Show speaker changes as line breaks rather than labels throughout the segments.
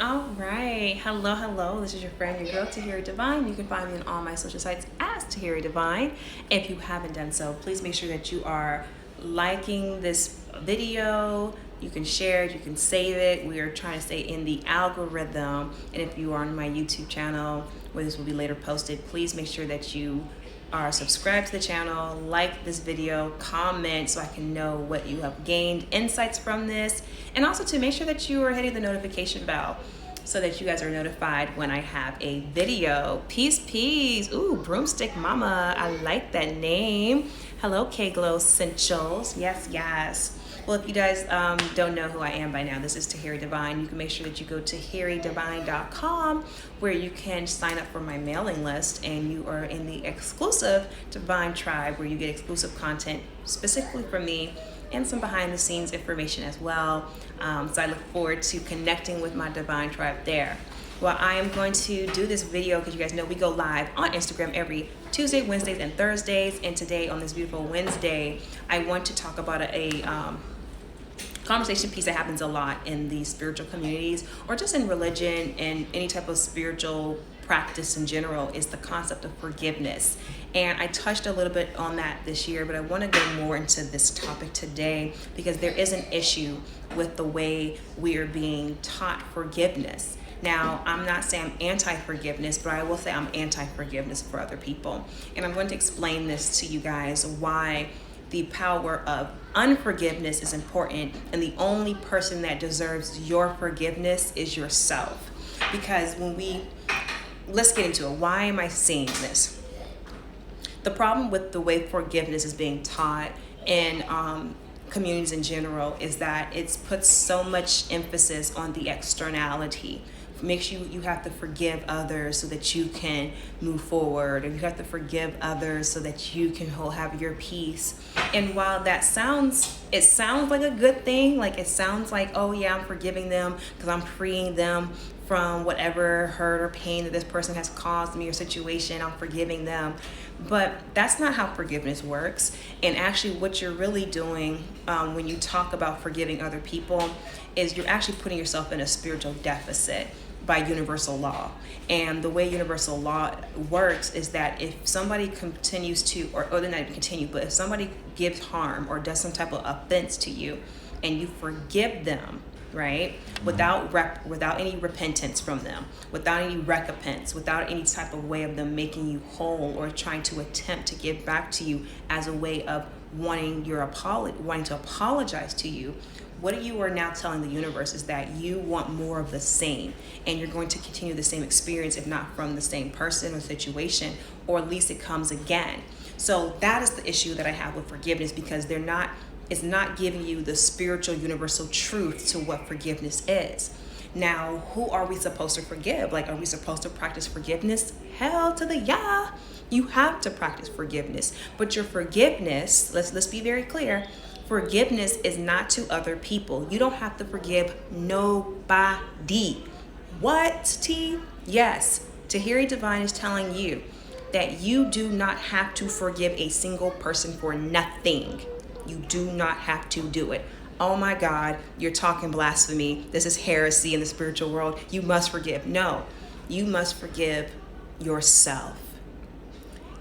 All right. Hello, hello. This is your friend, your girl, Tahiri Divine. You can find me on all my social sites as Tahiri Divine. If you haven't done so, please make sure that you are liking this video. You can share it, you can save it. We are trying to stay in the algorithm. And if you are on my YouTube channel, where this will be later posted, please make sure that you are subscribed to the channel, like this video, comment so I can know what you have gained insights from this, and also to make sure that you are hitting the notification bell so that you guys are notified when I have a video. Peace. Ooh, Broomstick Mama, I like that name. Hello, K-Glow Essentials. Yes. Well, if you guys don't know who I am by now, this is Tahiri Divine. You can make sure that you go to tahiridivine.com, where you can sign up for my mailing list, and you are in the exclusive Divine Tribe, where you get exclusive content specifically from me and some behind the scenes information as well. So I look forward to connecting with my Divine Tribe there. Well, I am going to do this video because you guys know we go live on Instagram every Tuesday, Wednesdays, and Thursdays. And today, on this beautiful Wednesday, I want to talk about a conversation piece that happens a lot in these spiritual communities, or just in religion and any type of spiritual practice in general, is the concept of forgiveness. And I touched a little bit on that this year, but I want to go more into this topic today because there is an issue with the way we are being taught forgiveness. Now, I'm not saying I'm anti-forgiveness, but I will say I'm anti-forgiveness for other people. And I'm going to explain this to you guys, why the power of unforgiveness is important, and the only person that deserves your forgiveness is yourself. Because let's get into it. Why am I saying this? The problem with the way forgiveness is being taught in communities in general is that it's puts so much emphasis on the externality. Makes you have to forgive others so that you can move forward, and you have to forgive others so that you can have your peace. And while it sounds like a good thing, like it sounds like, oh yeah, I'm forgiving them because I'm freeing them from whatever hurt or pain that this person has caused me or situation, I'm forgiving them. But that's not how forgiveness works. And actually what you're really doing when you talk about forgiving other people is you're actually putting yourself in a spiritual deficit by universal law. And the way universal law works is that if somebody continues to, or they're not even continue, but if somebody gives harm or does some type of offense to you and you forgive them, right, without any repentance from them, without any recompense, without any type of way of them making you whole or trying to attempt to give back to you as a way of wanting to apologize to you, what you are now telling the universe is that you want more of the same, and you're going to continue the same experience, if not from the same person or situation, or at least it comes again. So that is the issue that I have with forgiveness, because it's not giving you the spiritual universal truth to what forgiveness is. Now, who are we supposed to forgive? Like, are we supposed to practice forgiveness? Hell to the yeah. You have to practice forgiveness, but your forgiveness, let's be very clear, forgiveness is not to other people. You don't have to forgive nobody. What, T? Yes, Tahiri Divine is telling you that you do not have to forgive a single person for nothing. You do not have to do it. Oh my God, you're talking blasphemy. This is heresy in the spiritual world. You must forgive. No, you must forgive yourself.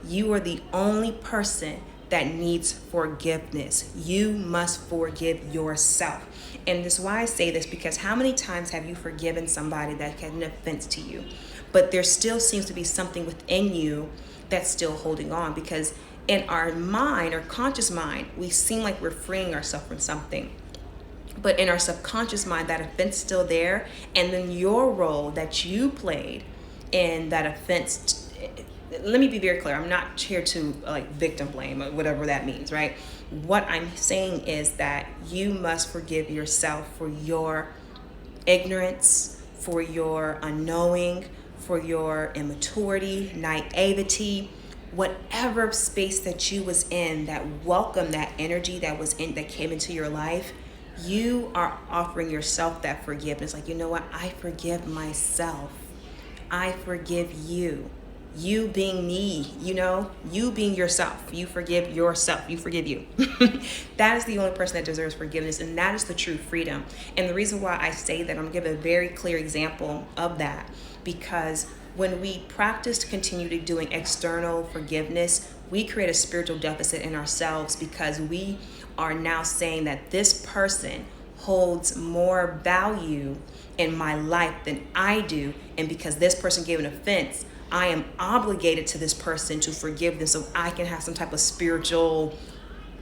You are the only person that needs forgiveness. You must forgive yourself. And this is why I say this, because how many times have you forgiven somebody that had an offense to you, but there still seems to be something within you that's still holding on? Because in our mind, our conscious mind, we seem like we're freeing ourselves from something. But in our subconscious mind, that offense is still there. And then your role that you played in that offense, let me be very clear. I'm not here to victim blame or whatever that means, right? What I'm saying is that you must forgive yourself for your ignorance, for your unknowing, for your immaturity, naivety, whatever space that you was in that welcomed that energy that came into your life. You are offering yourself that forgiveness. Like, you know what? I forgive myself. I forgive you. you being me, you being yourself. You forgive yourself. You forgive you. That is the only person that deserves forgiveness, and that is the true freedom. And the reason why I say that, I'm going to give a very clear example of that, because when we practice to continue to doing external forgiveness, we create a spiritual deficit in ourselves, because we are now saying that this person holds more value in my life than I do, and because this person gave an offense, I am obligated to this person to forgive them so I can have some type of spiritual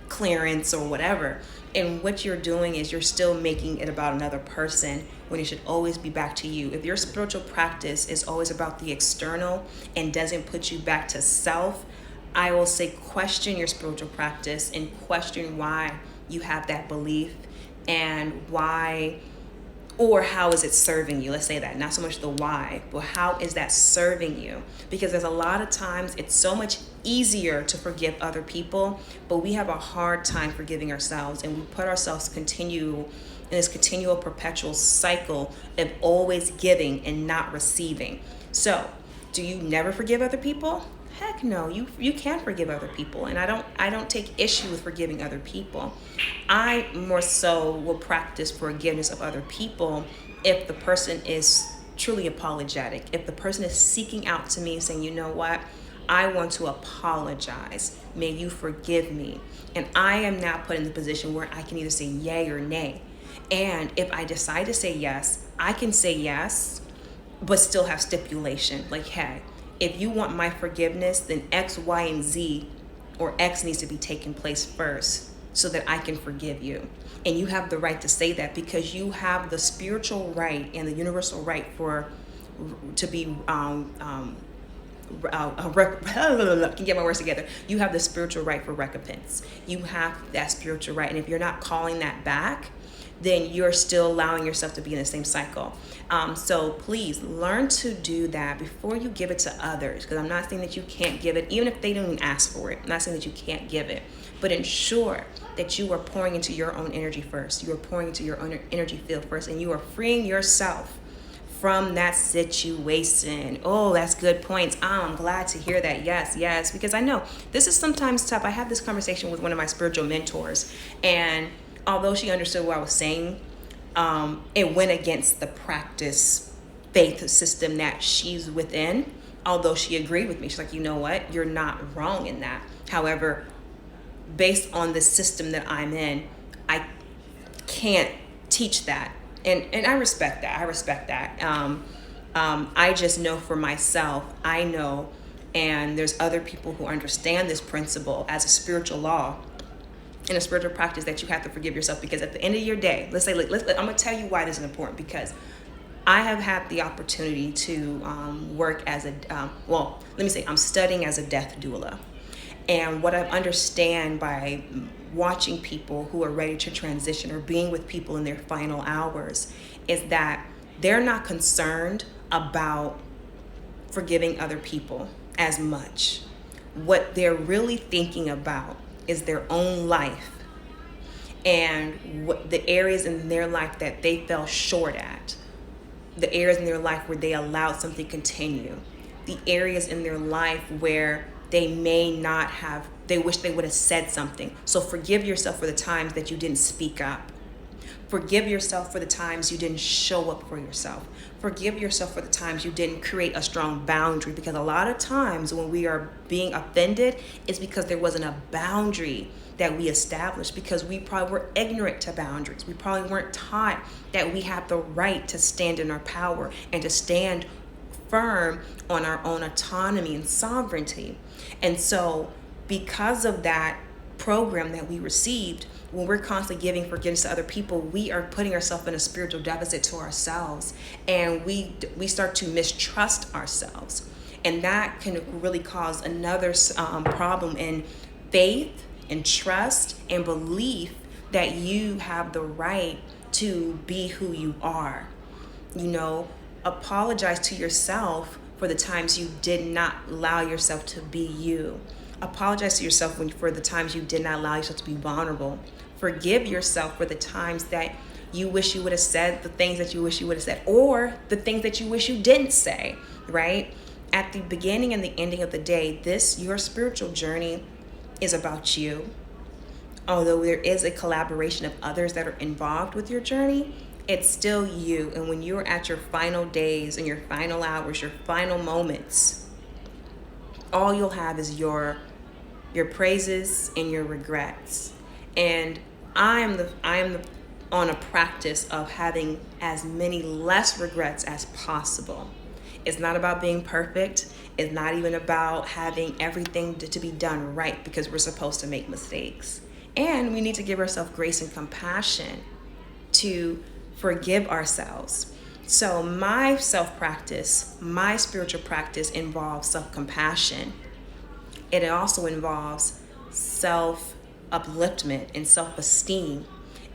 clearance or whatever. And what you're doing is you're still making it about another person when it should always be back to you. If your spiritual practice is always about the external and doesn't put you back to self, I will say question your spiritual practice and question why you have that belief, and why, or how is it serving you? Let's say that, not so much the why, but how is that serving you? Because there's a lot of times it's so much easier to forgive other people, but we have a hard time forgiving ourselves, and we put ourselves in this continual perpetual cycle of always giving and not receiving. So, do you never forgive other people? Heck no, you can forgive other people, and I don't take issue with forgiving other people. I more so will practice forgiveness of other people if the person is truly apologetic. If the person is seeking out to me and saying, you know what, I want to apologize. May you forgive me. And I am now put in the position where I can either say yay or nay. And if I decide to say yes, I can say yes, but still have stipulation. Like, hey, if you want my forgiveness, then X, Y, and Z, or X needs to be taking place first so that I can forgive you. And you have the right to say that, because you have the spiritual right and the universal right to be can get my words together. You have the spiritual right for recompense. You have that spiritual right. And if you're not calling that back, then you're still allowing yourself to be in the same cycle. So please learn to do that before you give it to others, because I'm not saying that you can't give it, even if they don't even ask for it. I'm not saying that you can't give it, but ensure that you are pouring into your own energy first. You are pouring into your own energy field first, and you are freeing yourself from that situation. Oh, that's good points. I'm glad to hear that. Yes, because I know this is sometimes tough. I had this conversation with one of my spiritual mentors, and although she understood what I was saying, it went against the practice faith system that she's within. Although she agreed with me, she's like, you know what, you're not wrong in that. However, based on the system that I'm in, I can't teach that. And I respect that. I just know for myself, I know, and there's other people who understand this principle as a spiritual law in a spiritual practice, that you have to forgive yourself. Because at the end of your day, I'm going to tell you why this is important, because I have had the opportunity to work as I'm studying as a death doula. And what I understand by watching people who are ready to transition or being with people in their final hours is that they're not concerned about forgiving other people as much. What they're really thinking about is their own life and what the areas in their life that they fell short at, the areas in their life where they allowed something to continue, the areas in their life where they wish they would have said something. So forgive yourself for the times that you didn't speak up. Forgive yourself for the times you didn't show up for yourself. Forgive yourself for the times you didn't create a strong boundary, because a lot of times when we are being offended, it's because there wasn't a boundary that we established, because we probably were ignorant to boundaries. We probably weren't taught that we have the right to stand in our power and to stand firm on our own autonomy and sovereignty. And so because of that program that we received, when we're constantly giving forgiveness to other people, we are putting ourselves in a spiritual deficit to ourselves, and we start to mistrust ourselves, and that can really cause another problem in faith and trust and belief that you have the right to be who you are. Apologize to yourself for the times you did not allow yourself to be you. Apologize to yourself for the times you did not allow yourself to be vulnerable. Forgive yourself for the times that you wish you would have said the things that you wish you would have said, or the things that you wish you didn't say, right? At the beginning and the ending of the day, your spiritual journey is about you. Although there is a collaboration of others that are involved with your journey, it's still you. And when you're at your final days and your final hours, your final moments, all you'll have is your praises and your regrets. And I am on a practice of having as many less regrets as possible. It's not about being perfect. It's not even about having everything to be done right, because we're supposed to make mistakes. And we need to give ourselves grace and compassion to forgive ourselves. So my self-practice, my spiritual practice involves self-compassion. It also involves self-upliftment and self-esteem.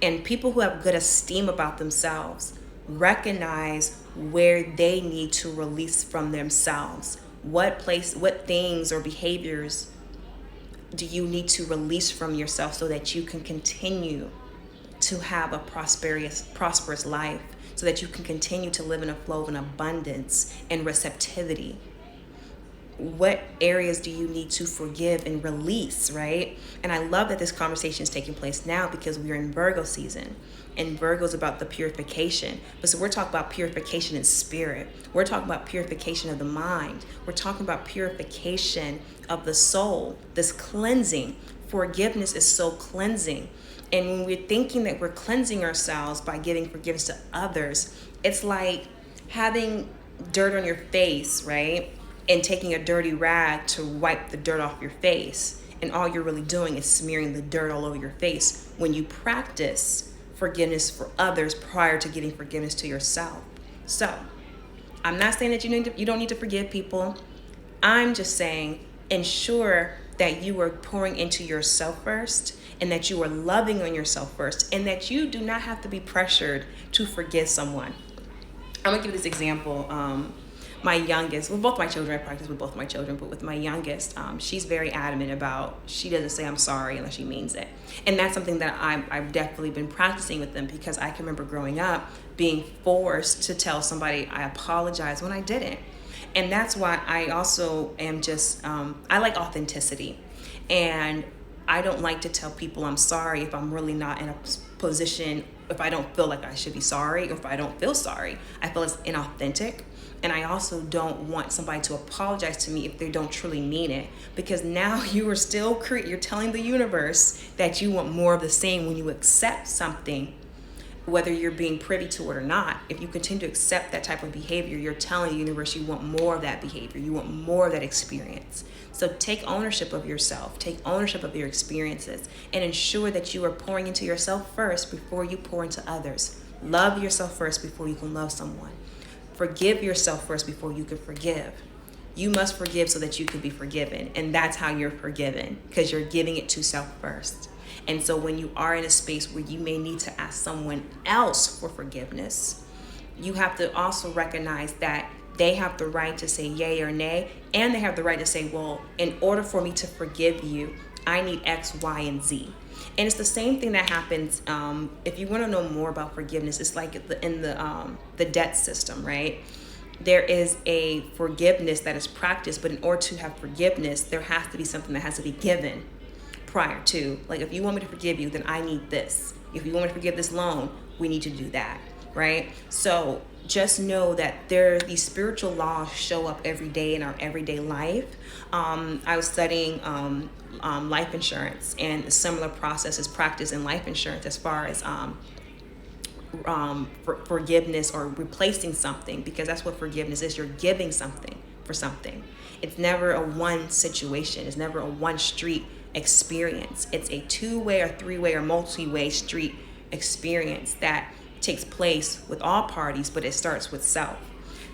And people who have good esteem about themselves recognize where they need to release from themselves. What things or behaviors do you need to release from yourself so that you can continue to have a prosperous life, so that you can continue to live in a flow of an abundance and receptivity? What areas do you need to forgive and release, right? And I love that this conversation is taking place now, because we're in Virgo season, and Virgo is about the purification. But so we're talking about purification in spirit. We're talking about purification of the mind. We're talking about purification of the soul, this cleansing. Forgiveness is so cleansing. And when we're thinking that we're cleansing ourselves by giving forgiveness to others, it's like having dirt on your face, right? And taking a dirty rag to wipe the dirt off your face. And all you're really doing is smearing the dirt all over your face when you practice forgiveness for others prior to giving forgiveness to yourself. So, I'm not saying that you don't need to forgive people. I'm just saying ensure that you are pouring into yourself first, and that you are loving on yourself first, and that you do not have to be pressured to forgive someone. I'm gonna give this example. My youngest, with both my children, I practice with both my children, but with my youngest, she's very adamant about, she doesn't say I'm sorry unless she means it. And that's something that I've definitely been practicing with them, because I can remember growing up being forced to tell somebody I apologize when I didn't. And that's why I also am just, I like authenticity. And I don't like to tell people I'm sorry if I'm really not in a position, if I don't feel like I should be sorry, or if I don't feel sorry. I feel it's inauthentic. And I also don't want somebody to apologize to me if they don't truly mean it, because now you are still you're telling the universe that you want more of the same when you accept something, whether you're being privy to it or not. If you continue to accept that type of behavior, you're telling the universe you want more of that behavior, you want more of that experience. So take ownership of yourself, take ownership of your experiences, and ensure that you are pouring into yourself first before you pour into others. Love yourself first before you can love someone. Forgive yourself first before you can forgive. You must forgive so that you can be forgiven. And that's how you're forgiven, because you're giving it to self first. And so when you are in a space where you may need to ask someone else for forgiveness, you have to also recognize that they have the right to say yay or nay, and they have the right to say, well, in order for me to forgive you, I need X, Y, and Z. And it's the same thing that happens if you want to know more about forgiveness. It's like in the debt system, right? There is a forgiveness that is practiced, but in order to have forgiveness, there has to be something that has to be given prior to. Like, if you want me to forgive you, then I need this. If you want me to forgive this loan, we need to do that, right? So just know that these spiritual laws show up every day in our everyday life. I was studying life insurance, and a similar process is practiced in life insurance as far as forgiveness or replacing something, because that's what forgiveness is. You're giving something for something. It's never a one situation. It's never a one street experience. It's a two-way or three-way or multi-way street experience that takes place with all parties, but it starts with self.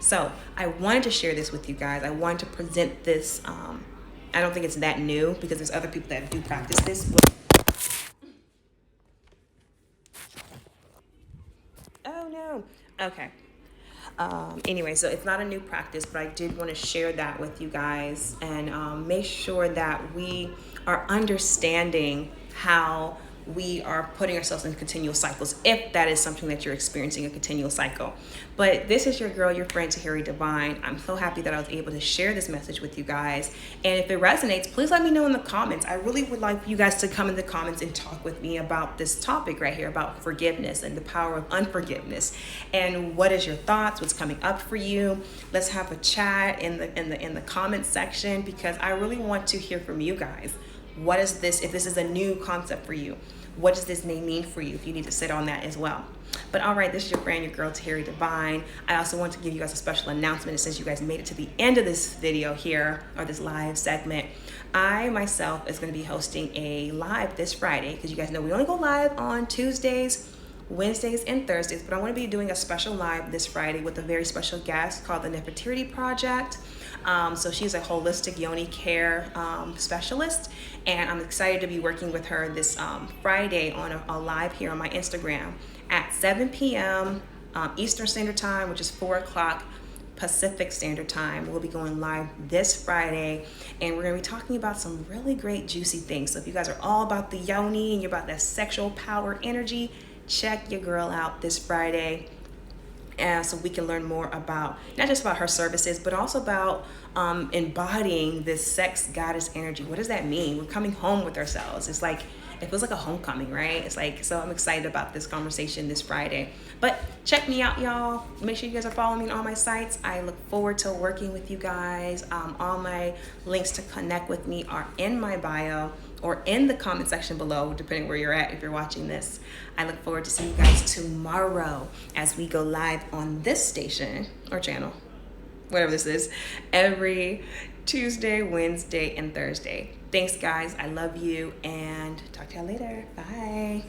So I wanted to share this with you guys. I wanted to present this. I don't think it's that new, because there's other people that do practice this. But oh no. Okay. Anyway, so it's not a new practice, but I did want to share that with you guys, and make sure that we are understanding how we are putting ourselves in continual cycles, if that is something that you're experiencing, a continual cycle. But this is your girl, your friend Tahiri Divine. I'm so happy that I was able to share this message with you guys. And if it resonates, please let me know in the comments. I really would like you guys to come in the comments and talk with me about this topic right here, about forgiveness and the power of unforgiveness. And what is your thoughts? What's coming up for you? Let's have a chat in the comments section, because I really want to hear from you guys. What is this? If this is a new concept for you, what does this may mean for you? If you need to sit on that as well. But all right, this is your friend, your girl, Tahiri Divine. I also want to give you guys a special announcement. Since you guys made it to the end of this video here, or this live segment, I myself is going to be hosting a live this Friday, because you guys know we only go live on Tuesdays, Wednesdays, and Thursdays, but I want to be doing a special live this Friday with a very special guest called the Nefertiti Project. So she's a holistic yoni care specialist, and I'm excited to be working with her this Friday on a live here on my Instagram at 7 p.m. Eastern Standard Time, which is 4 o'clock Pacific Standard Time. We'll be going live this Friday, and we're going to be talking about some really great juicy things. So if you guys are all about the yoni and you're about that sexual power energy, check your girl out this Friday. And so we can learn more about, not just about her services, but also about embodying this sex goddess energy. What does that mean? We're coming home with ourselves. It's like, it feels like a homecoming, right? It's like, so I'm excited about this conversation this Friday. But check me out, y'all. Make sure you guys are following me on all my sites. I look forward to working with you guys. All my links to connect with me are in my bio or in the comment section below, depending where you're at if you're watching this. I look forward to seeing you guys tomorrow as we go live on this station or channel, whatever this is, every Tuesday, Wednesday, and Thursday. Thanks, guys. I love you, and talk to y'all later. Bye.